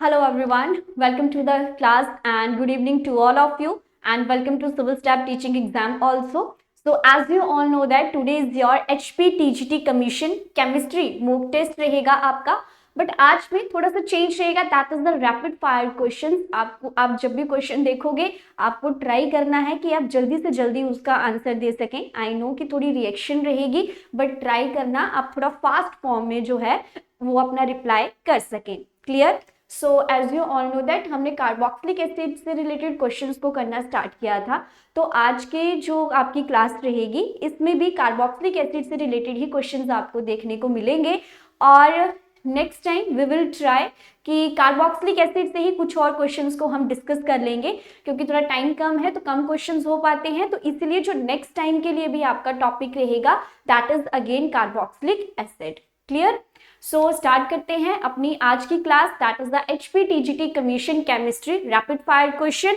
Hello everyone, welcome to the class and good evening to all of you and welcome to Civil Staff Teaching Exam also. So as you all know that today is your HPTGT Commission Chemistry mock test रहेगा आपका but आज में थोड़ा सा change रहेगा that is the rapid fire question. आपको आप जब भी क्वेश्चन देखोगे आपको ट्राई करना है कि आप जल्दी से जल्दी उसका आंसर दे सकें। आई नो कि थोड़ी रिएक्शन रहेगी बट ट्राई करना आप थोड़ा फास्ट फॉर्म में जो है वो अपना रिप्लाई कर सकें। Clear? So as you all know that हमने कार्बोक्सिलिक एसिड से रिलेटेड क्वेश्चंस को करना स्टार्ट किया था, तो आज के जो आपकी क्लास रहेगी इसमें भी कार्बोक्सिलिक एसिड से रिलेटेड ही क्वेश्चंस आपको देखने को मिलेंगे। और next time we will try कि कार्बोक्सिलिक एसिड से ही कुछ और क्वेश्चंस को हम डिस्कस कर लेंगे, क्योंकि थोड़ा टाइम कम है तो कम क्वेश्चंस हो पाते हैं, तो इसलिए जो नेक्स्ट टाइम के लिए भी आपका टॉपिक रहेगा that is again carboxylic acid. Clear? So start करते हैं अपनी आज की class that is the HPTGT commission chemistry rapid fire question.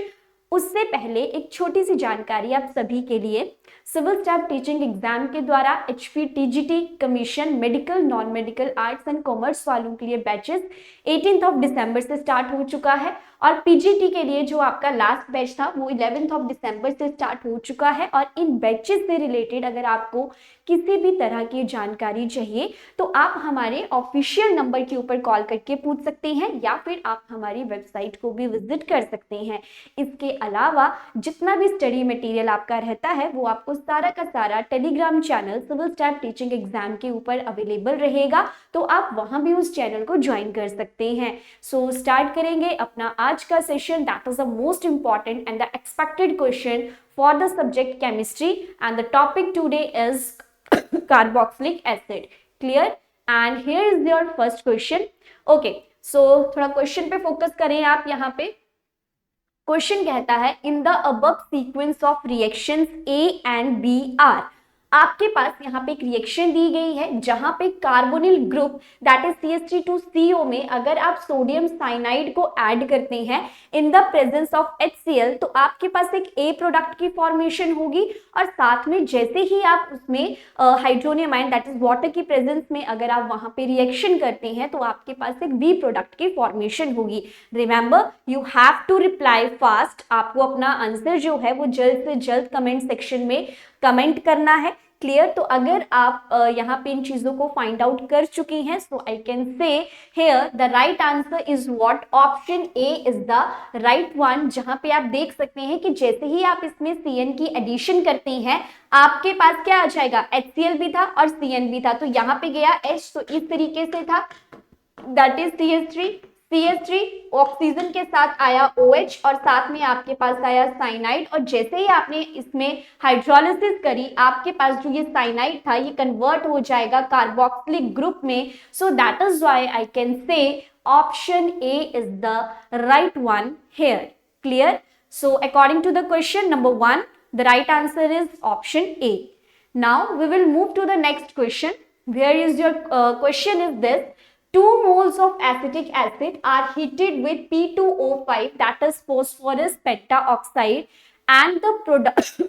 उससे पहले एक छोटी सी जानकारी आप सभी के लिए, सिविल स्टाफ टीचिंग एग्जाम के द्वारा HPTGT commission medical, non medical, arts and commerce वालों के लिए बैचेस 18 दिसंबर से स्टार्ट हो चुका है और पीजीटी के लिए जो आपका लास्ट बैच था वो 11 दिसंबर से स्टार्ट हो चुका है। और इन बैचेस से रिलेटेड अगर आपको किसी भी तरह की जानकारी चाहिए तो आप हमारे ऑफिशियल नंबर के ऊपर कॉल करके पूछ सकते हैं या फिर आप हमारी वेबसाइट को भी विजिट कर सकते हैं। इसके अलावा जितना भी स्टडी मटेरियल आपका रहता है वो आपको सारा का सारा Telegram channel civil staff teaching exam के ऊपर अवेलेबल रहेगा, तो आप वहां भी उस चैनल को ज्वाइन कर सकते हैं। सो स्टार्ट करेंगे अपना आज का session that is the most important and the expected question for the subject chemistry and the topic today is carboxylic acid. Clear? And here is your first question. Okay, so थोड़ा question पे focus करें आप। यहाँ पे question कहता है in the above sequence of reactions A and B are. आपके पास यहाँ पे एक रिएक्शन दी गई है जहां पे carbonyl group that is CH3 में अगर आप सोडियम साइनाइड को ऐड करते हैं in the presence of HCl तो आपके पास एक A प्रोडक्ट की फॉर्मेशन होगी और साथ में जैसे ही आप उसमें hydronium ion that is water की प्रेजेंस में अगर आप वहां पे रिएक्शन करते हैं तो आपके पास एक B प्रोडक्ट की फॉर्मेशन होगी। Remember you have to reply fast. आपको अपना आंसर जो है वो जल्द से जल्द कमेंट सेक्शन में कमेंट करना है। क्लियर? तो अगर आप यहाँ पे इन चीजों को फाइंड आउट कर चुकी हैं so I can say here the right answer is what? Option A is the right one. जहां पे आप देख सकते हैं कि जैसे ही आप इसमें CN की एडिशन करते हैं आपके पास क्या आ जाएगा? HCl भी था और CN भी था, तो यहाँ पे गया H, तो इस तरीके से था दैट इज CH3 ऑक्सीजन के साथ आया OH और साथ में आपके पास आया साइनाइड, और जैसे ही आपने इसमें हाइड्रोलिसिस करी आपके पास जो ये साइनाइड था ये कन्वर्ट हो जाएगा कार्बोक्सिलिक ग्रुप में। So that is why I can say option A is the right one here. Clear? So according to the question number 1 the right answer is option A. Now we will move to the next question. Where is your question is this: 2 moles of acetic acid are heated with P2O5 that is phosphorus pentaoxide and the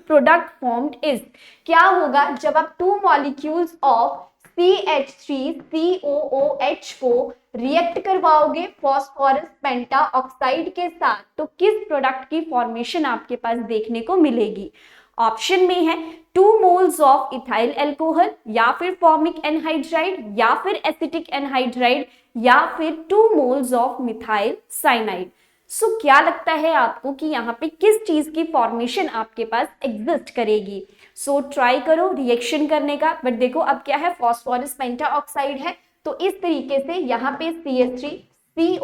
product formed is। क्या होगा जब आप 2 molecules of CH3COOH को react करवाओगे phosphorus pentoxide के साथ, तो किस प्रोडक्ट की फॉर्मेशन आपके पास देखने को मिलेगी? ऑप्शन में है 2 moles ऑफ इथाइल एल्कोहल या फिर फॉर्मिक एनहाइड्राइड या फिर एसिटिक एनहाइड्राइड या फिर 2 moles ऑफ मिथाइल साइनाइड। सो क्या लगता है आपको कि यहाँ पे किस चीज की फॉर्मेशन आपके पास एग्जिस्ट करेगी? सो ट्राई करो रिएक्शन करने का। बट देखो अब क्या है, फॉस्फोरस पेंटाऑक्साइड है तो इस तरीके से यहाँ पे CH3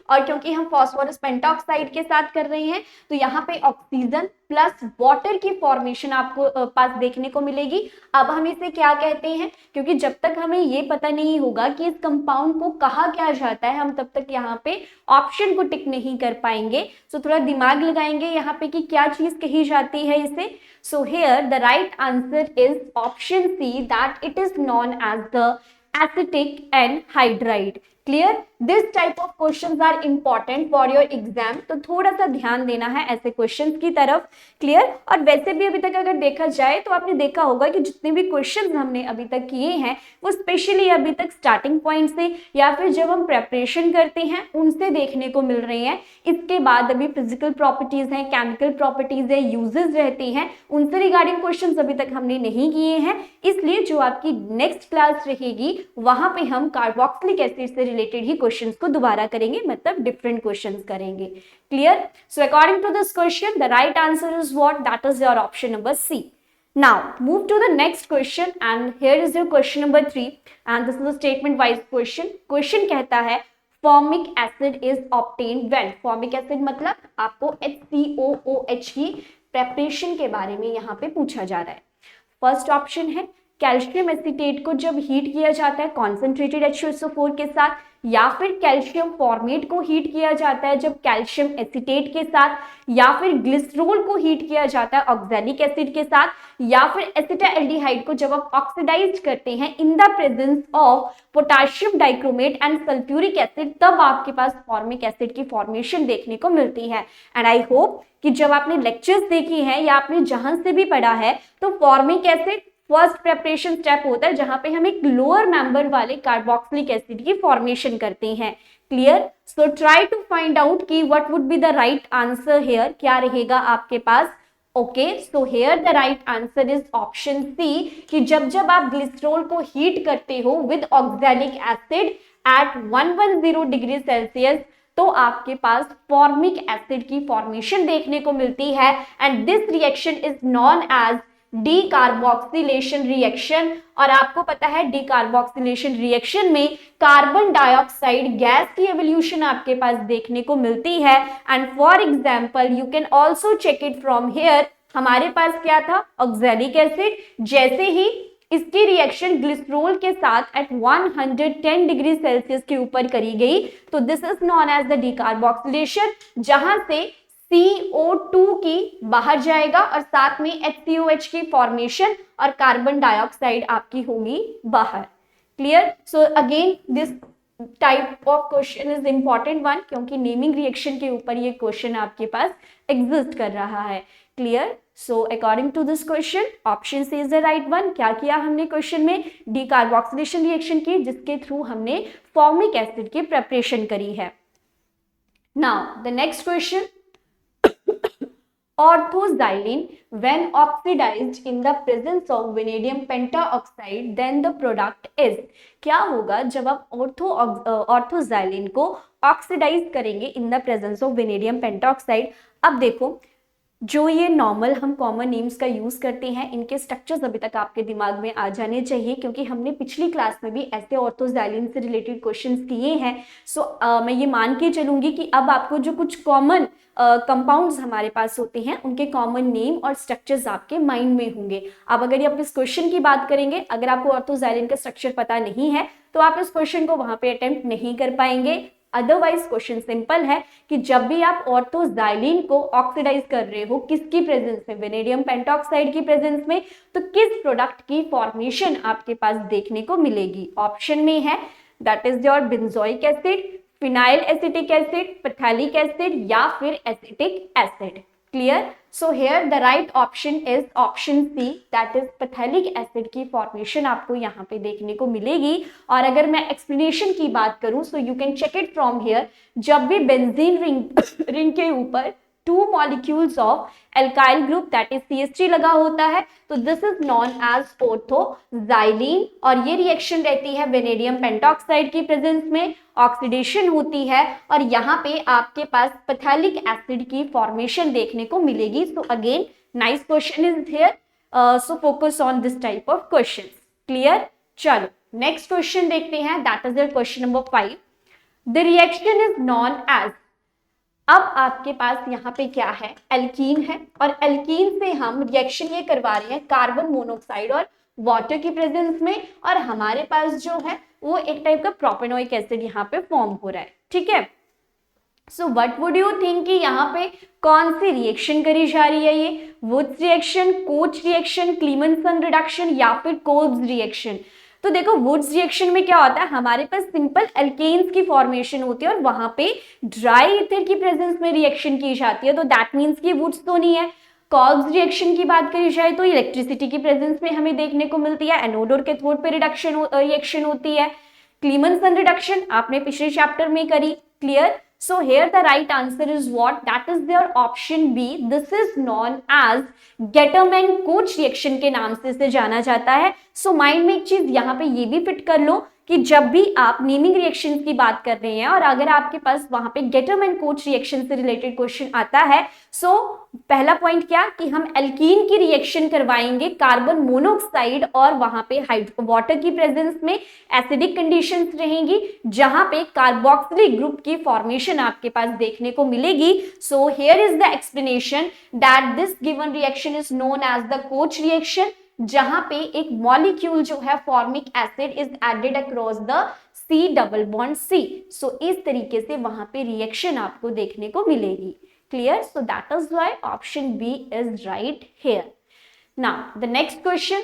और क्योंकि हम फॉस्फोरस पेंटाऑक्साइड के साथ कर रहे हैं तो यहाँ पे ऑक्सीजन प्लस वाटर की फॉर्मेशन आपको पास देखने को मिलेगी। अब हम इसे क्या कहते हैं, क्योंकि जब तक हमें ये पता नहीं होगा कि इस कंपाउंड को कहा क्या जाता है हम तब तक यहाँ पे ऑप्शन को टिक नहीं कर पाएंगे। सो थोड़ा दिमाग लगाएंगे यहाँ पे कि क्या चीज कही जाती है इसे। So here the right answer is option C that it is known as the acetic anhydride. Clear, this type of questions are important for your exam, तो थोड़ा सा ध्यान देना है ऐसे क्वेश्चंस की तरफ। क्लियर, और वैसे भी अभी तक अगर देखा जाए तो आपने देखा होगा कि जितने भी क्वेश्चंस हमने अभी तक किए हैं वो स्पेशली अभी तक स्टार्टिंग पॉइंट से या फिर जब हम प्रेपरेशन करते हैं उनसे देखने को मिल रहे हैं। इसके बाद अभी फिजिकल प्रॉपर्टीज हैं, केमिकल प्रॉपर्टीज है, यूजेस रहती हैं, उनसे रिगार्डिंग क्वेश्चंस अभी तक हमने नहीं किए हैं। इसलिए जो आपकी नेक्स्ट क्लास रहेगी वहां पे हम कार्बोक्सिलिक एसिड से रिलेटेड ही क्वेश्चंस को दोबारा करेंगे, मतलब डिफरेंट क्वेश्चंस करेंगे। Clear, so according to this question the right answer is what, that is your option number C. Now move to the next question and here is your question number 3 and this is a statement wise question. Question कहता है formic acid is obtained when, formic acid मतलब आपको HCOOH की preparation के बारे में यहाँ पे पूछा जा रहा है। फर्स्ट ऑप्शन है कैल्शियम एसीटेट को जब हीट किया जाता है कॉन्सेंट्रेटेड H2SO4 के साथ, या फिर कैल्शियम फॉर्मेट को हीट किया जाता है जब कैल्शियम एसीटेट के साथ, या फिर ग्लिसरॉल को हीट किया जाता है ऑक्सैलिक एसिड के साथ, या फिर एसिटाल्डिहाइड को जब आप ऑक्सीडाइज करते हैं in the presence of potassium dichromate and sulphuric acid, तब आपके पास फॉर्मिक एसिड की फॉर्मेशन देखने को मिलती है। एंड आई होप कि जब आपने लेक्चर्स देखी हैं या आपने जहां से भी पढ़ा है तो formic acid first preparation step होता है जहां पे हम एक लोअर मेंबर वाले कार्बोक्सिलिक एसिड की फॉर्मेशन करते हैं। Clear, so try to find out कि what would be the right answer here, क्या रहेगा आपके पास। Okay, so here the right answer is option C कि जब जब आप ग्लिसरॉल को हीट करते हो with oxalic acid at 110 degree Celsius तो आपके पास फॉर्मिक एसिड की फॉर्मेशन देखने को मिलती है and this reaction is known as decarboxylation reaction. और आपको पता है डीकार्बोक्सिलेशन रिएक्शन में कार्बन डाइऑक्साइड गैस की एवोल्यूशन आपके पास देखने को मिलती है। And for example you can also check it from here, हमारे पास क्या था ऑक्सैलिक एसिड, जैसे ही इसकी रिएक्शन ग्लिसरॉल के साथ एट 110 डिग्री सेल्सियस के ऊपर करी गई तो this is known as the decarboxylation, जहां से CO2 की बाहर जाएगा और साथ में HCOH की फॉर्मेशन और कार्बन डाइऑक्साइड आपकी होगी बाहर। Clear, so again this type of question is important one क्योंकि नेमिंग रिएक्शन के ऊपर ये क्वेश्चन आपके पास एग्जिस्ट कर रहा है। Clear, so according to this question option C is the right one. क्या किया हमने क्वेश्चन में, डीकार्बोक्सिलेशन रिएक्शन की जिसके थ्रू हमने फॉर्मिक एसिड की प्रिपरेशन करी है। Now the next question, orthoxylene when oxidized in the presence of vanadium pentaoxide then the product is, क्या होगा जब आप ऑर्थोजाइलिन को ऑक्सीडाइज करेंगे in the presence of vanadium pentoxide. अब देखो जो ये नॉर्मल हम कॉमन नेम्स का यूज करते हैं इनके स्ट्रक्चर्स अभी तक आपके दिमाग में आ जाने चाहिए क्योंकि हमने पिछली क्लास में भी ऐसे ऑर्थोजाइलिन से रिलेटेड क्वेश्चंस किए हैं। सो मैं ये मान के चलूंगी कि अब आपको जो कुछ कॉमन कंपाउंड्स हमारे पास होते हैं उनके कॉमन नेम और स्ट्रक्चर्स आपके माइंड में होंगे। अब अगर आप इस क्वेश्चन की बात करेंगे, अगर आपको ऑर्थोजाइलिन का स्ट्रक्चर पता नहीं है तो आप इस क्वेश्चन को वहां पे अटेम्प्ट नहीं कर पाएंगे। अदरवाइज क्वेश्चन सिंपल है कि जब भी आप ऑर्थोजाइलिन को ऑक्सीडाइज कर रहे हो किसकी प्रेजेंस में, वेनेडियम पेंटाऑक्साइड की प्रेजेंस में, तो किस प्रोडक्ट की फॉर्मेशन आपके पास देखने को मिलेगी। ऑप्शन में है that is your benzoic acid, phenyl acetic acid, phthalic acid या फिर acetic acid. Clear, so here the right option is option C that is phthalic acid की फॉर्मेशन आपको यहाँ पे देखने को मिलेगी। और अगर मैं एक्सप्लेनेशन की बात करूं so you can check it from here, जब भी बेंजीन रिंग के ऊपर 2 molecules of alkyl group that is CH3 लगा होता है तो this is known as orthoxylene और ये रिएक्शन रहती है वेनेडियम पेंटाऑक्साइड की प्रेजेंस में, ऑक्सीडेशन होती है और यहाँ पे आपके पास पैथेलिक एसिड की फॉर्मेशन देखने को मिलेगी। So again nice question is here, so focus on this type of question. Clear, चलो नेक्स्ट क्वेश्चन देखते हैं that is your question number 5। The reaction is known as, अब आपके पास यहाँ पे क्या है, एल्कीन है और एल्कीन से हम रिएक्शन ये करवा रहे हैं कार्बन मोनोऑक्साइड और वाटर की प्रेजेंस में और हमारे पास जो है वो एक टाइप का प्रोपेनोइक एसिड यहाँ पे फॉर्म हो रहा है। ठीक है, सो व्हाट वुड यू थिंक कि यहाँ पे कौन सी रिएक्शन करी जा रही है, ये Wurtz reaction, Koch reaction, Clemmensen reduction या फिर कोल्ब्स रिएक्शन। तो देखो वुड्स रिएक्शन में क्या होता है, हमारे पास सिंपल एल्केन्स की फॉर्मेशन होती है और वहां पे ड्राई ईथर की प्रेजेंस में रिएक्शन की जाती है, तो दैट मीन्स कि वुड्स तो नहीं है। कॉग्स रिएक्शन की बात करी जाए तो इलेक्ट्रिसिटी की प्रेजेंस में हमें देखने को मिलती है, एनोड और कैथोड पे रिएक्शन होती है। क्लीमनसन रिडक्शन आपने पिछले चैप्टर में करी, clear. So here the right answer is what? That is their option B. This is known as Getterman-Koch reaction के नाम से इसे जाना जाता है। So माइंड में एक चीज यहाँ पे ये भी फिट कर लो कि जब भी आप नेमिंग रिएक्शंस की बात कर रहे हैं और अगर आपके पास वहां पे गेटरमैन-कोच रिएक्शन से रिलेटेड क्वेश्चन आता है, सो पहला पॉइंट क्या कि हम एल्कीन की रिएक्शन करवाएंगे कार्बन मोनोऑक्साइड और वहां पे वाटर की प्रेजेंस में एसिडिक कंडीशंस रहेंगी जहां पे कार्बोक्सिलिक ग्रुप की फॉर्मेशन आपके पास देखने को मिलेगी। So here is the explanation that this given reaction is known as the Koch reaction, जहां पे एक मॉलिक्यूल जो है formic acid is added across the C double bond C। सो इस तरीके से वहां पे रिएक्शन आपको देखने को मिलेगी, clear. So that is why option B is right here. Now the next question,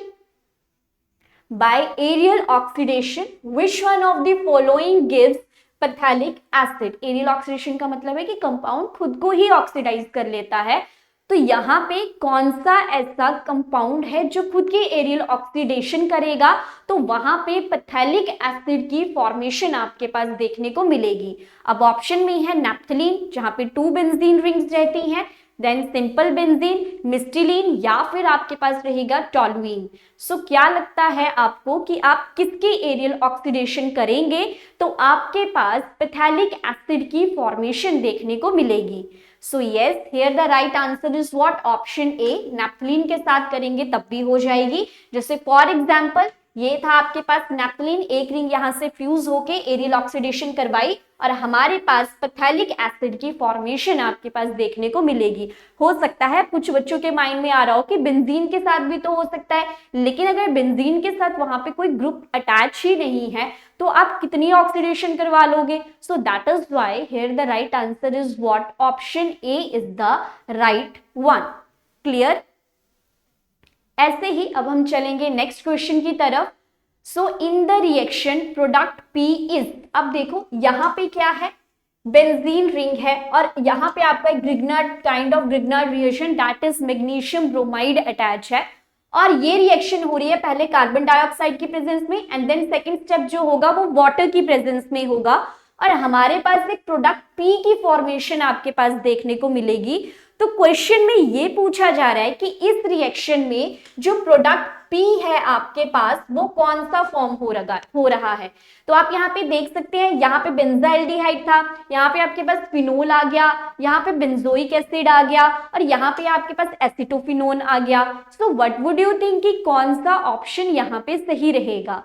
by aerial oxidation which one of the following gives phthalic acid. Aerial oxidation का मतलब है कि कंपाउंड खुद को ही ऑक्सीडाइज कर लेता है, तो यहाँ पे कौन सा ऐसा कंपाउंड है जो खुद की एरियल ऑक्सीडेशन करेगा, तो वहां पे पैथेलिक एसिड की फॉर्मेशन आपके पास देखने को मिलेगी। अब ऑप्शन में है नैप्थलीन जहां पे 2 बेंजीन रिंग्स रहती हैं, देन सिंपल बेंजीन, मिस्टिलीन या फिर आपके पास रहेगा टॉलुइन। सो क्या लगता है आपको कि आप किसकी एरियल ऑक्सीडेशन करेंगे तो आपके पास पैथेलिक एसिड की फॉर्मेशन देखने को मिलेगी। सो yes, here the right answer is what? Option A, naphthalene के साथ करेंगे तब भी हो जाएगी। जैसे फॉर एग्जांपल ये था आपके पास नैप्थलीन, एक रिंग यहां से फ्यूज होके एरियल ऑक्सीडेशन करवाई और हमारे पास पैथेलिक एसिड की फॉर्मेशन आपके पास देखने को मिलेगी। हो सकता है कुछ बच्चों के माइंड में आ रहा हो कि बेंजीन के साथ भी तो हो सकता है, लेकिन अगर बेंजीन के साथ वहां पे कोई ग्रुप अटैच ही नहीं है तो आप कितनी ऑक्सीडेशन करवा लोगे। So that is why here the right answer is what? Option A is the right one, clear. ऐसे ही अब हम चलेंगे नेक्स्ट क्वेश्चन की तरफ। So in the reaction product P is, अब देखो यहाँ पे क्या है, बेंजीन रिंग है और यहाँ पे आपका एक Grignard kind of Grignard reaction that is magnesium bromide attach है और ये रिएक्शन हो रही है पहले कार्बन डाइऑक्साइड की प्रेजेंस में एंड देन सेकंड स्टेप जो होगा वो वाटर की प्रेजेंस में होगा और हमारे पास एक प्रोडक्ट P की फॉर्मेशन आपके पास देखने को मिलेगी। तो क्वेश्चन में ये पूछा जा रहा है कि इस रिएक्शन में जो प्रोडक्ट P है आपके पास वो कौन सा फॉर्म हो रहा है। तो आप यहाँ पे देख सकते हैं, यहाँ पे बेंजाइल्डिहाइड था, यहाँ पे आपके पास फिनोल आ गया, यहाँ पे बेंजोइक एसिड आ गया और यहाँ पे आपके पास एसिटोफिनोन आ गया। सो व्हाट वुड यू थिंक कि कौन सा ऑप्शन यहाँ पे सही रहेगा?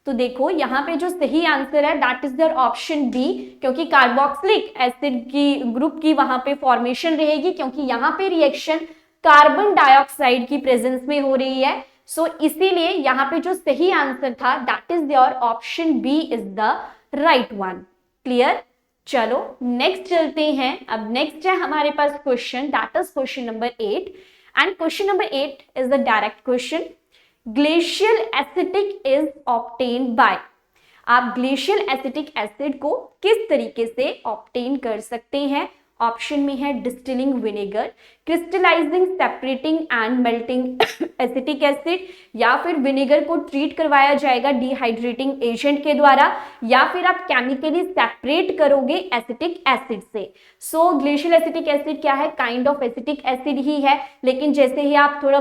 तो देखो यहाँ पे जो सही आंसर है that is there option B, क्योंकि कार्बोक्सिलिक एसिड की ग्रुप की वहां पे फॉर्मेशन रहेगी क्योंकि यहाँ पे रिएक्शन कार्बन डाइऑक्साइड की प्रेजेंस में हो रही है। सो इसीलिए यहाँ पे जो सही आंसर था that is your option B is the right one, clear. चलो नेक्स्ट चलते हैं। अब नेक्स्ट है हमारे पास question that is question number 8 and question number 8 is the direct question. Glacial acetic is obtained by, आप ग्लेशियल एसिटिक एसिड को किस तरीके से ऑब्टेन कर सकते हैं? ऑप्शन में है distilling vinegar, crystallising, separating and melting acetic acid, या फिर विनेगर को ट्रीट करवाया जाएगा डिहाइड्रेटिंग एजेंट के द्वारा, या फिर आप केमिकली सेपरेट करोगे एसिटिक एसिड से। सो ग्लेशियल एसिटिक एसिड क्या है? काइंड ऑफ एसिटिक एसिड ही है, लेकिन जैसे ही आप थोड़ा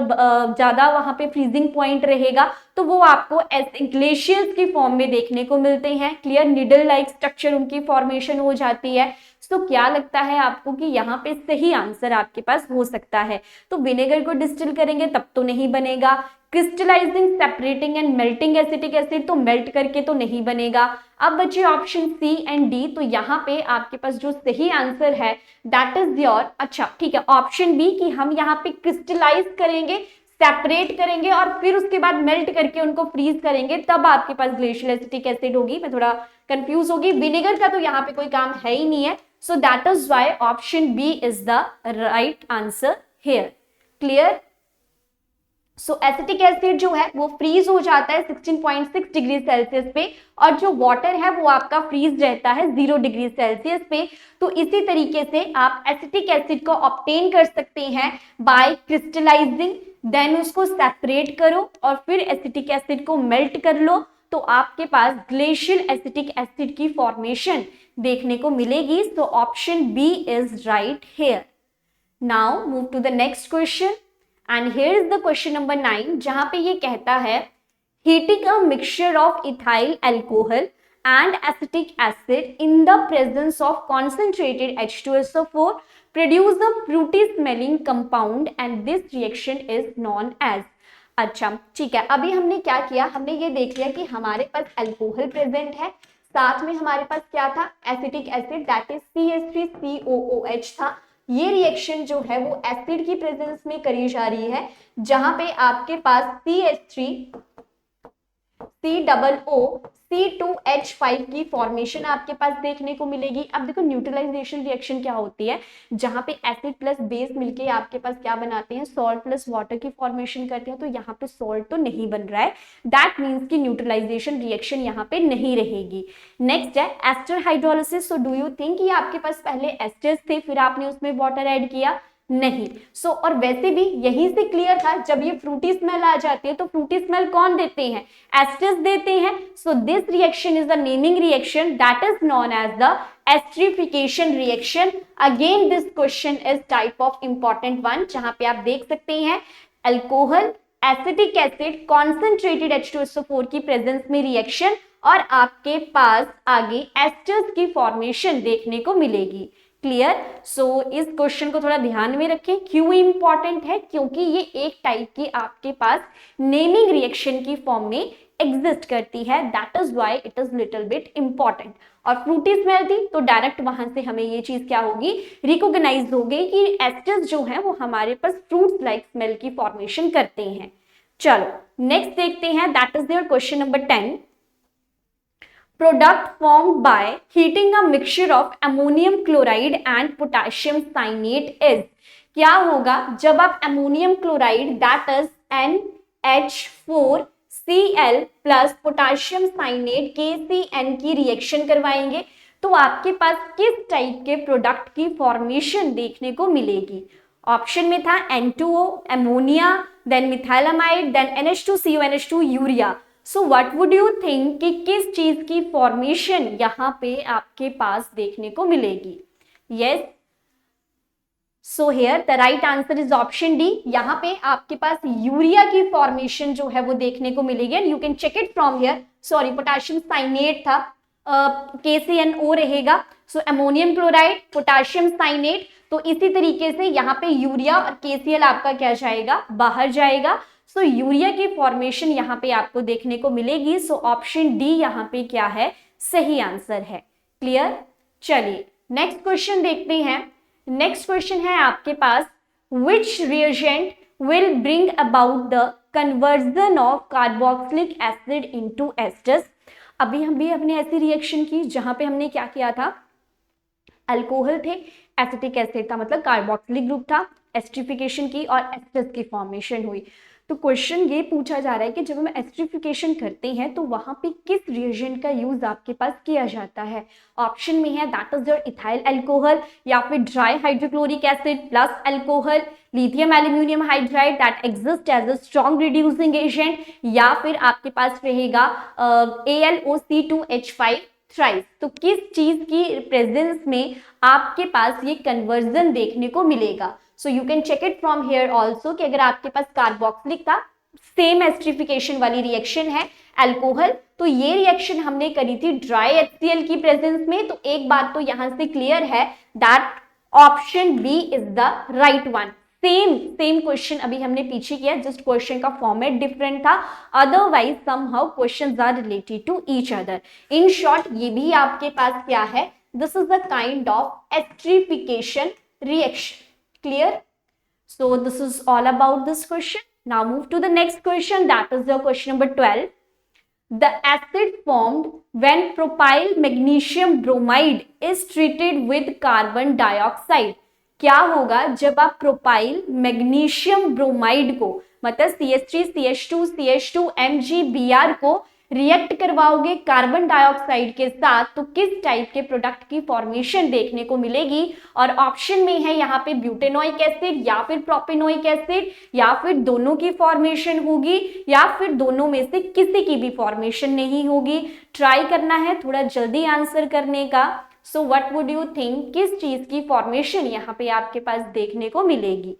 ज्यादा वहां पे फ्रीजिंग पॉइंट रहेगा तो वो आपको ग्लेशियर्स की फॉर्म में देखने को मिलते हैं, क्लियर। निडल लाइक स्ट्रक्चर उनकी फॉर्मेशन हो जाती है। तो क्या लगता है आपको कि यहाँ पे सही आंसर आपके पास हो सकता है? तो विनेगर को डिस्टिल करेंगे तब तो नहीं बनेगा, crystallising, separating and melting acetic acid तो मेल्ट करके तो नहीं बनेगा। अब बचे ऑप्शन सी एंड डी, तो यहाँ पे आपके पास जो सही आंसर है दैट इज योर, अच्छा ठीक है, ऑप्शन बी कि हम यहाँ पे क्रिस्टलाइज करेंगे, सेपरेट करेंगे और फिर उसके बाद मेल्ट करके उनको फ्रीज करेंगे, तब आपके पास ग्लेशियल एसिटिक एसिड होगी। मैं थोड़ा कंफ्यूज होगी, विनेगर का तो यहाँ पे कोई काम है ही नहीं है। So that is why option B is the right answer here, clear? So acetic acid जो है वो फ्रीज हो जाता है 16.6 डिग्री सेल्सियस पे, और जो वाटर है वो आपका फ्रीज रहता है 0 डिग्री सेल्सियस पे। तो इसी तरीके से आप एसिटिक एसिड को ऑब्टेन कर सकते हैं बाय क्रिस्टलाइजिंग, देन उसको सेपरेट करो और फिर एसिटिक एसिड को मेल्ट कर लो, तो आपके पास ग्लेशियल एसिटिक एसिड की फॉर्मेशन देखने को मिलेगी। So option B is right here. Now move to the next question, and here is the question number 9, जहां पे ये कहता है heating a mixture of ethyl alcohol and acetic acid in the presence of concentrated H2SO4 produce a fruity smelling compound and this reaction is known as। अच्छा ठीक है, अभी हमने क्या किया, हमने ये देख लिया कि हमारे पास अल्कोहल प्रेजेंट है, साथ में हमारे पास क्या था, acetic acid that is CH3COOH था। ये रिएक्शन जो है वो एसिड की प्रेजेंस में करी जा रही है, जहां पे आपके पास CH3COO C2H5 की फॉर्मेशन आपके पास देखने को मिलेगी। अब देखो न्यूट्रलाइजेशन रिएक्शन क्या होती है, जहां पे एसिड प्लस बेस मिलके आपके पास क्या बनाते हैं, सॉल्ट प्लस वाटर की फॉर्मेशन करते हैं। तो यहाँ पे सॉल्ट तो नहीं बन रहा है, दैट मीन्स कि न्यूट्रलाइजेशन रिएक्शन यहाँ पे नहीं रहेगी। नेक्स्ट है ester hydrolysis. So do you think ये आपके पास पहले एस्टर्स थे फिर आपने उसमें वाटर ऐड किया, नहीं। और वैसे भी यहीं से क्लियर था, जब ये फ्रूटी स्मेल आ जाती है तो फ्रूटी स्मेल कौन देते हैं, एस्टर्स देते हैं। So this reaction is the naming reaction that is known as the esterification reaction. Again this question is type of important one, जहां पे आप देख सकते हैं alcohol, acetic acid, concentrated H2SO4 की प्रेजेंस में रिएक्शन, और आपके पास आगे एस्टर्स की फॉर्मेशन देखने को मिलेगी। क्लियर। सो इस क्वेश्चन को थोड़ा ध्यान में रखें, क्यों इंपॉर्टेंट है, क्योंकि ये एक टाइप की आपके पास नेमिंग रिएक्शन की फॉर्म में एग्जिस्ट करती है, that is why it is little bit important. और फ्रूटी स्मेल थी तो डायरेक्ट वहां से हमें ये चीज क्या होगी, रिकॉग्नाइज होगी कि एस्टर्स जो है वो हमारे पास फ्रूट्स लाइक स्मेल की फॉर्मेशन करते हैं। चलो नेक्स्ट देखते हैं, that is there question number 10। Product formed by heating a mixture of ammonium chloride and potassium cyanate is। क्या होगा जब आप ammonium chloride that is NH4Cl plus potassium cyanate KCN की रिएक्शन करवाएंगे, तो आपके पास किस टाइप के प्रोडक्ट की फॉर्मेशन देखने को मिलेगी। ऑप्शन में था N2O ammonia, then methylamide, then NH2CONH2 urea. So what would you think कि किस चीज की फॉर्मेशन यहाँ पे आपके पास देखने को मिलेगी। Yes, so here the right answer is option D. यहाँ पे आपके पास यूरिया की फॉर्मेशन जो है वो देखने को मिलेगी, and you can check it from here. Sorry, potassium cyanate था, KCNO रहेगा। So ammonium chloride, potassium cyanate, तो इसी तरीके से यहाँ पे यूरिया और KCl आपका क्या जाएगा, बाहर जाएगा। सो यूरिया की फॉर्मेशन यहाँ पे आपको देखने को मिलेगी। सो ऑप्शन डी यहाँ पे क्या है, सही आंसर है। क्लियर। चलिए नेक्स्ट क्वेश्चन देखते हैं। नेक्स्ट क्वेश्चन है आपके पास, which reagent will bring about the conversion of carboxylic acid into esters. अभी हम भी हमने ऐसी रिएक्शन की जहां पे हमने क्या किया था, अल्कोहल थे, एसिटिक एसिड था, मतलब कार्बोक्सिलिक ग्रुप था, एस्टरिफिकेशन की और एस्टर्स की फॉर्मेशन हुई। तो क्वेश्चन ये पूछा जा रहा है कि जब हम एस्टरिफिकेशन करते हैं तो वहां पे किस रिएजेंट का यूज आपके पास किया जाता है। ऑप्शन में है that is your ethyl alcohol, या फिर dry hydrochloric acid plus alcohol, lithium aluminium hydride that exist as a strong reducing agent, या फिर आपके पास रहेगा AlOC2H5 थ्राइस। तो किस चीज की प्रेजेंस में आपके पास ये कन्वर्जन देखने को मिलेगा। So you can check it from here also कि अगर आपके पास कार्बोक्सिलिक था, सेम एस्टरिफिकेशन वाली रिएक्शन है अल्कोहल, तो ये रिएक्शन हमने करी थी ड्राई HCl की प्रेजेंस में। तो एक बात तो यहां से क्लियर है that option B is the right one. Same question अभी हमने पीछे किया, जस्ट क्वेश्चन का फॉर्मेट डिफरेंट था, otherwise somehow questions are related to each other. In short ये भी आपके पास क्या है, this is the kind of esterification reaction. Clear? So this is all about this question. Now move to the next question, that is your question number 12. The acid formed when propyl magnesium bromide is treated with carbon dioxide। क्या होगा जब आप propyl magnesium bromide को मतलब CH3 CH2 CH2 MgBr को react करवाओगे carbon dioxide के साथ तो किस टाइप के प्रोडक्ट की फॉर्मेशन देखने को मिलेगी। और ऑप्शन में है यहाँ पे ब्यूटेनोइक एसिड या फिर प्रोपेनोइक एसिड या फिर दोनों की फॉर्मेशन होगी या फिर दोनों में से किसी की भी फॉर्मेशन नहीं होगी। ट्राई करना है थोड़ा जल्दी आंसर करने का। सो व्हाट वुड यू थिंक, किस चीज की फॉर्मेशन यहाँ पे आपके पास देखने को मिलेगी।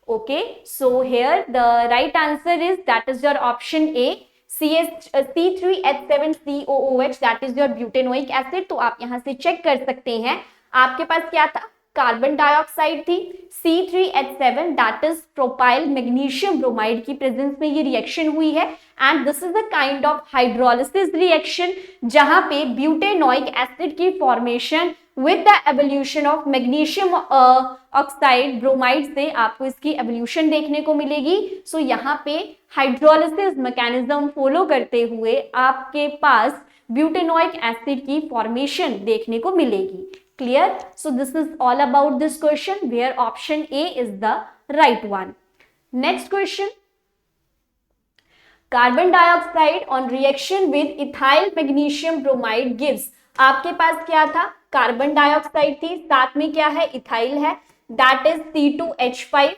Okay, so here the right answer is that is your option A C3H7COOH, that is your butanoic acid. तो आप यहाँ से चेक कर सकते हैं आपके पास क्या था, कार्बन डाइऑक्साइड थी, C3H7 that is propyl magnesium bromide की प्रेजेंस में ये रिएक्शन हुई है and this is a kind of hydrolysis reaction जहां पे ब्यूटेनोइक एसिड की formation with the evolution of magnesium oxide bromide से आपको इसकी एवोल्यूशन देखने को मिलेगी। सो यहाँ पे हाइड्रोलिसिस मैकेनिज्म फॉलो करते हुए आपके पास ब्यूटेनोइक एसिड की फॉर्मेशन देखने को मिलेगी। Clear? So this is all about this question where option A is the right one. Next question. Carbon dioxide on reaction with ethyl magnesium bromide gives. आपके पास क्या था, कार्बन डाइऑक्साइड थी, साथ में क्या है, इथाइल है, दैट इज C2H5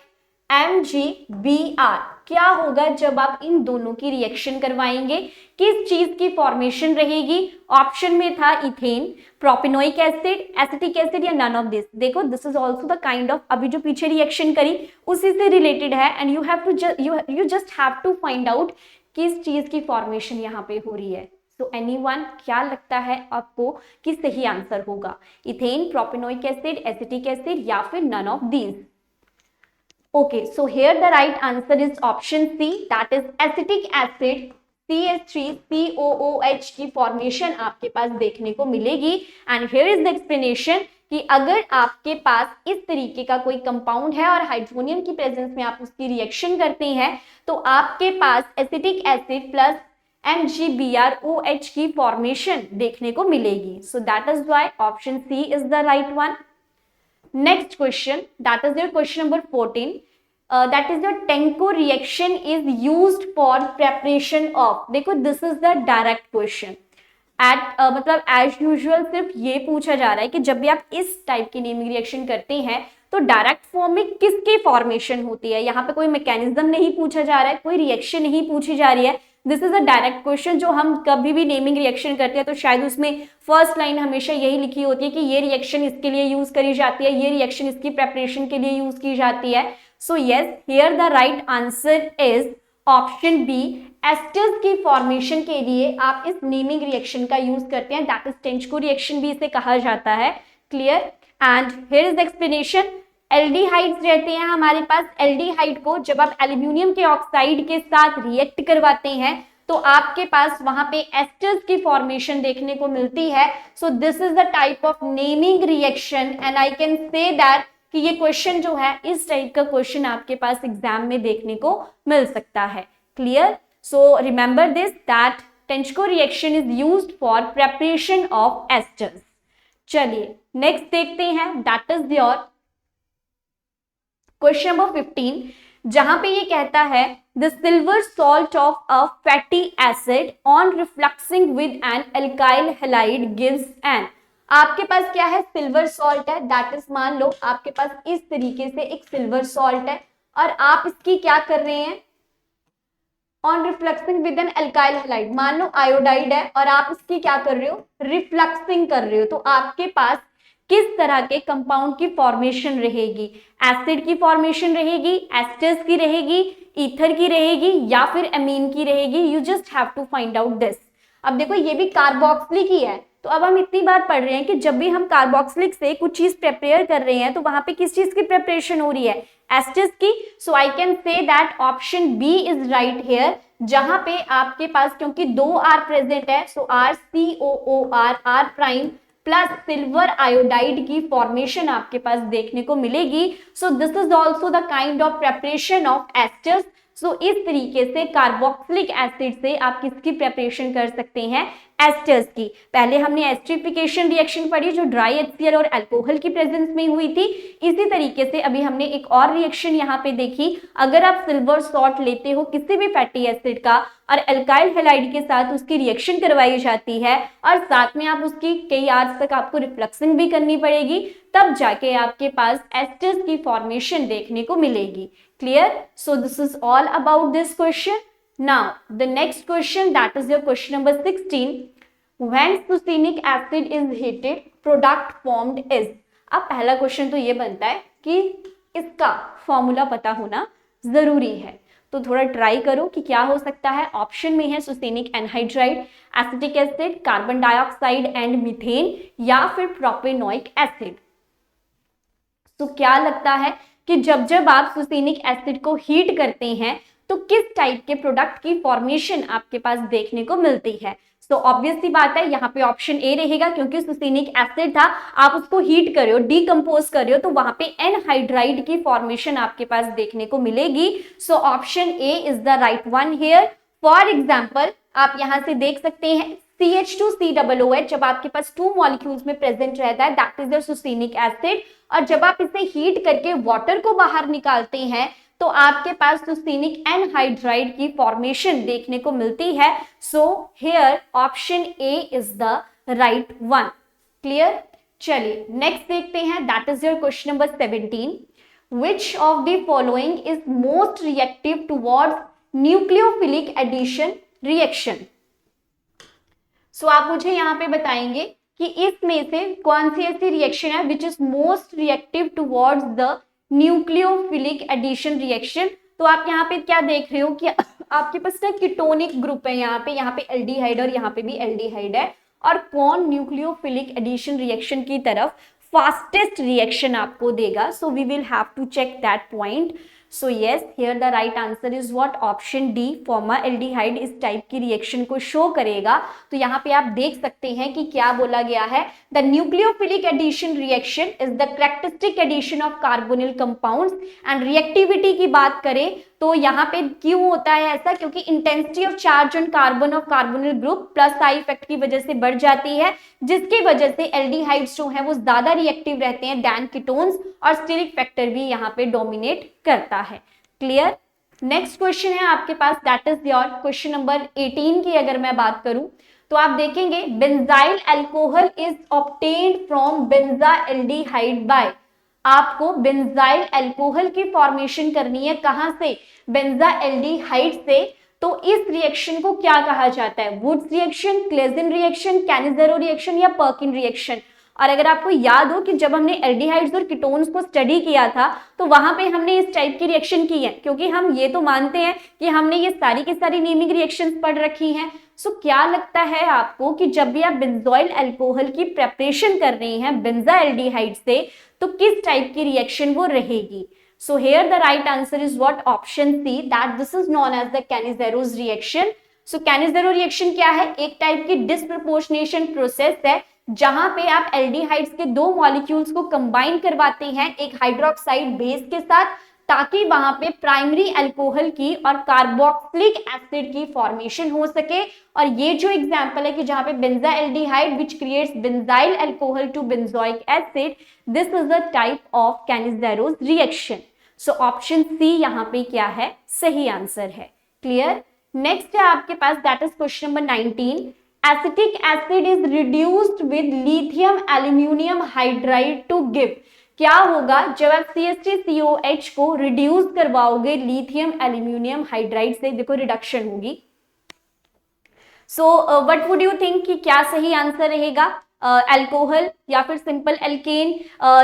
MgBr। क्या होगा जब आप इन दोनों की रिएक्शन करवाएंगे, किस चीज की फॉर्मेशन रहेगी। ऑप्शन में था ethane, propanoic acid, acetic acid या नन ऑफ दिस। देखो this is also the kind of अभी जो पीछे रिएक्शन करी उसी से रिलेटेड है and you have to you just have to find out किस चीज की फॉर्मेशन यहाँ पे हो रही है। सो एनीवन, क्या लगता है आपको कि सही आंसर होगा, ethane, propanoic acid, acetic acid या फिर none of these. Okay, so here the right answer is option C, that is acetic acid CH3COOH की फॉर्मेशन आपके पास देखने को मिलेगी। And here is the explanation कि अगर आपके पास इस तरीके का कोई कंपाउंड है और हाइड्रोनियम की प्रेजेंस में आप उसकी रिएक्शन करते हैं तो आपके पास एसिटिक एसिड प्लस MgBrOH की फॉर्मेशन देखने को मिलेगी। So that is why option C is the right one. Next question, that is your question number 14. That is your Tenko reaction is used for preparation of. देखो this is the direct question. मतलब as usual सिर्फ ये पूछा जा रहा है कि जब भी आप इस टाइप की नेमिंग रिएक्शन करते हैं तो डायरेक्ट फॉर्म में किसकी फॉर्मेशन होती है। यहाँ पे कोई मैकेनिज्म नहीं पूछा जा रहा है, कोई रिएक्शन नहीं पूछी जा रही है। This is a direct question. जो हम कभी भी नेमिंग रिएक्शन करते हैं तो शायद उसमें फर्स्ट लाइन हमेशा यही लिखी होती है कि ये रिएक्शन इसके लिए यूज करी जाती है, ये रिएक्शन इसकी प्रेपरेशन के लिए यूज की जाती है। So yes, here the right answer is option B. Esters की फॉर्मेशन के लिए आप इस नेमिंग रिएक्शन का यूज करते हैं, दैट इज टेंचको रिएक्शन भी इसे कहा जाता है। Clear? And here is the explanation. Aldehydes रहते हैं हमारे पास, एल्डिहाइड को जब आप एल्यूमिनियम के ऑक्साइड के साथ रिएक्ट करवाते हैं तो आपके पास वहां पे एस्टर्स की फॉर्मेशन देखने को मिलती है। सो this is the type of naming reaction and I can say that कि ये क्वेश्चन जो है इस टाइप का क्वेश्चन आपके पास एग्जाम में देखने को मिल सकता है। Clear? So remember this that Tishchenko reaction is used for preparation of esters. चलिए नेक्स्ट देखते हैं, that is your question number 15, जहां पे ये कहता है the silver salt of a fatty acid on refluxing with an alkyl halide gives an. आपके पास क्या है, सिल्वर सॉल्ट है, दैट इज मान लो आपके पास इस तरीके से एक सिल्वर सॉल्ट है और आप इसकी क्या कर रहे हैं, on refluxing with an alkyl halide, मान लो आयोडाइड है और आप इसकी क्या कर रहे हो, रिफ्लक्सिंग कर रहे हो। तो आपके पास किस तरह के कंपाउंड की फॉर्मेशन रहेगी, एसिड की फॉर्मेशन रहेगी, एस्टर्स की रहेगी, ईथर की रहेगी या फिर अमीन की रहेगी। You just have to find out this. अब देखो ये भी कार्बोक्सिलिक ही है, तो अब हम इतनी बार पढ़ रहे हैं कि जब भी हम कार्बोक्सिलिक से कुछ चीज प्रिपेयर कर रहे हैं तो वहां पे किस चीज की प्रिपरेशन हो रही है, एस्टर्स की। So I can say that option B is right here, जहां पे आपके पास क्योंकि दो आर प्रेजेंट है, so RCOOR R prime plus silver iodide की फॉर्मेशन आपके पास देखने को मिलेगी। So this is also the kind of preparation of esters. So इस तरीके से कार्बोक्सिलिक एसिड से आप किसकी प्रिपरेशन कर सकते हैं, एस्टर्स की। पहले हमने एस्टरिफिकेशन रिएक्शन पढ़ी जो ड्राई HCl और अल्कोहल की प्रेजेंस में हुई थी। इसी तरीके से अभी हमने एक और रिएक्शन यहाँ पे देखी। अगर आप सिल्वर सॉल्ट लेते हो किसी भी फैटी एसिड का और अल्काइल हैलाइड के साथ उसकी रिएक्शन करवाई जाती है और साथ में आप उसकी कई आवर्स तक आपको रिफ्लक्सिंग भी करनी पड़ेगी, तब जाके आपके पास एस्टर्स की फॉर्मेशन देखने को मिलेगी। Clear? So this is all about this question. Now, the next question, that is your question number 16. When succinic acid is heated, product formed is. अब पहला क्वेश्चन तो ये बनता है कि इसका फॉर्मूला पता होना जरूरी है, तो थोड़ा ट्राई करो कि क्या हो सकता है। ऑप्शन में है succinic anhydride, acetic acid, carbon dioxide and methane, या फिर प्रोपेनोइक एसिड। तो क्या लगता है कि जब जब आप सुसिनिक एसिड को हीट करते हैं तो किस टाइप के प्रोडक्ट की फॉर्मेशन आपके पास देखने को मिलती है? सो ऑब्वियस सी बात है, यहाँ पे ऑप्शन ए रहेगा, क्योंकि सुसिनिक एसिड था, आप उसको हीट कर रहे हो, डीकंपोज कर रहे हो, तो वहां पे एनहाइड्राइड की फॉर्मेशन आपके पास देखने को मिलेगी। So option A is the right one here. For example आप यहाँ से देख सकते हैं CH2COOH जब आपके पास 2 मॉलिक्यूल्स में प्रेजेंट रहता है, दैट इज योर सुसिनिक एसिड। और जब आप इसे हीट करके वाटर को बाहर निकालते हैं तो आपके पास सुसिनिक एनहाइड्राइड की फॉर्मेशन देखने को मिलती है। So here option A is the right one. Clear? चलिए नेक्स्ट देखते हैं, that is your question number 17। Which of the following is most reactive towards nucleophilic addition reaction? So आप मुझे यहाँ पे बताएंगे कि इसमें से कौन सी ऐसी रिएक्शन है which is most reactive towards the nucleophilic addition reaction. तो आप यहाँ पे क्या देख रहे हो कि आपके पास ना कीटोनिक ग्रुप है, यहाँ पे एल्डिहाइड और यहाँ पे भी एल्डिहाइड है, और कौन न्यूक्लियोफिलिक एडिशन रिएक्शन की तरफ फास्टेस्ट रिएक्शन आपको देगा? So we will have to check that point. So yes, here the right answer is what? Option D, formaldehyde इस टाइप की रिएक्शन को शो करेगा। तो यहाँ पे आप देख सकते हैं कि क्या बोला गया है, the nucleophilic addition reaction is the characteristic addition of carbonyl compounds. And reactivity की बात करें तो यहाँ पे क्यों होता है ऐसा? क्योंकि intensity of charge on carbon of carbonyl group plus I effect की वजह से बढ़ जाती है, जिसकी वजह से एल्डिहाइड्स जो है वो ज्यादा रिएक्टिव रहते हैं दैन कीटोन्स, और स्टीरिक फैक्टर भी यहाँ पे डोमिनेट करता है। क्लियर? नेक्स्ट क्वेश्चन है आपके पास, that is your question number 18 की अगर मैं बात करूं तो आप देखेंगे benzyl alcohol is obtained from benzaldehyde by. आपको बेंजाइल अल्कोहल की फॉर्मेशन करनी है कहां से? बेंजाल्डिहाइड से। तो इस रिएक्शन को क्या कहा जाता है? Wurtz reaction, Claisen reaction, Cannizzaro reaction या पर्किन रिएक्शन? और अगर आपको याद हो कि जब हमने एल्डिहाइड्स और कीटोन्स को स्टडी किया था तो वहां पे हमने इस टाइप की रिएक्शन की है, क्योंकि हम ये तो मानते हैं कि हमने ये सारी की सारी नेमिंग रिएक्शंस पढ़ रखी हैं। सो क्या लगता है आपको कि जब भी आप बेंजोइल अल्कोहल की प्रेपरेशन कर रहे हैं बेंजाल्डिहाइड से तो किस टाइप की रिएक्शन वो रहेगी? So here the right answer is what? Option C, that this is known as the Cannizzaro's reaction. So Cannizzaro reaction क्या है? एक टाइप की डिस्प्रपोर्शनेशन प्रोसेस है जहां पे आप एल्डिहाइड्स के 2 मॉलिक्यूल्स को कंबाइन करवाते हैं एक हाइड्रोक्साइड बेस के साथ, ताकि वहां पे प्राइमरी अल्कोहल की और कार्बोक्सिलिक एसिड की फॉर्मेशन हो सके। और ये जो एग्जांपल है कि जहां पे benzaldehyde which creates benzyl alcohol to benzoic acid, this is a type of Cannizzaro's reaction. So option C यहाँ पे क्या है? सही आंसर है। क्लियर? नेक्स्ट है आपके पास, that is question number 19। Acetic acid is reduced with lithium aluminium hydride to give. क्या होगा जब आप CH3COH को रिड्यूस करवाओगे लिथियम एल्यूमिनियम हाइड्राइड से? देखो रिडक्शन होगी। सो व्हाट वुड यू थिंक कि क्या सही आंसर रहेगा? अल्कोहल या फिर सिंपल एल्केन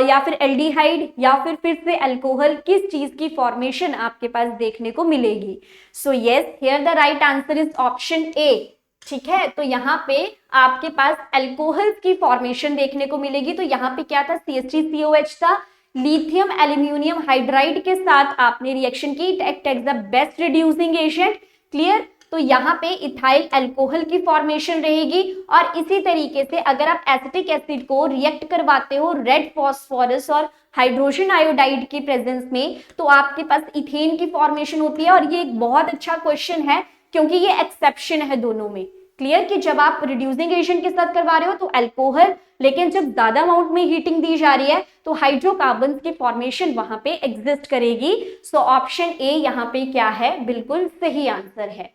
या फिर एल्डिहाइड या फिर से अल्कोहल? किस चीज की फॉर्मेशन आपके पास देखने को मिलेगी? सो yes, here the right answer is option ए। ठीक है, तो यहाँ पे आपके पास अल्कोहल्स की फॉर्मेशन देखने को मिलेगी। तो यहाँ पे क्या था? CH3COH था, लिथियम एल्यूमिनियम हाइड्राइड के साथ आपने रिएक्शन की, act as the best reducing agent. Clear? तो यहाँ पे इथाइल अल्कोहल की फॉर्मेशन रहेगी। और इसी तरीके से अगर आप एसिटिक एसिड को रिएक्ट करवाते हो रेड फॉस्फोरस और हाइड्रोजन आयोडाइड की प्रेजेंस में, तो आपके पास इथेन की फॉर्मेशन होती है। और ये एक बहुत अच्छा क्वेश्चन है क्योंकि ये एक्सेप्शन है दोनों में। क्लियर कि जब आप रिड्यूसिंग एजेंट के साथ करवा रहे हो तो अल्कोहल, लेकिन जब ज्यादा अमाउंट में हीटिंग दी जा रही है तो हाइड्रोकार्बन की फॉर्मेशन वहां पे एग्जिस्ट करेगी। सो ऑप्शन ए यहाँ पे क्या है, बिल्कुल सही आंसर है।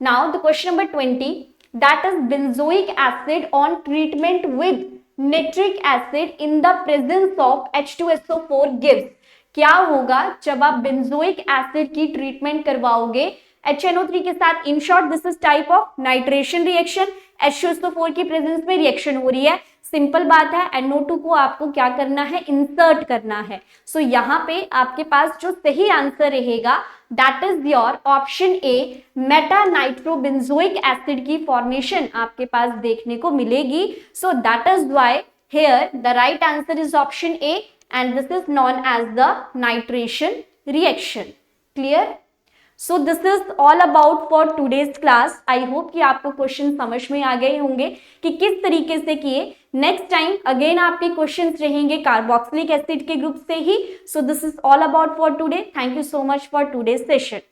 Now the question number 20, that is benzoic acid on treatment with nitric acid in the presence of H2SO4 gives. क्या होगा जब आप बेंजोइक एसिड की ट्रीटमेंट करवाओगे HNO3 के साथ? In short this is type of nitration reaction, H2SO4 की presence में रिएक्शन हो रही है। सिंपल बात है, NO2 को आपको क्या करना है, इंसर्ट करना है। सो यहाँ पे आपके पास जो सही आंसर रहेगा that is your option A, Meta nitrobenzoic acid की फॉर्मेशन आपके पास देखने को मिलेगी। So that is why here the right answer is option A and this is known as the nitration reaction. Clear? So this is all about for today's class. I hope कि आपको question समझ में आ गए होंगे कि किस तरीके से किए। नेक्स्ट टाइम अगेन आपके क्वेश्चंस रहेंगे कार्बोक्सिलिक एसिड के ग्रुप से ही। So this is all about for today. Thank you so much for today's session.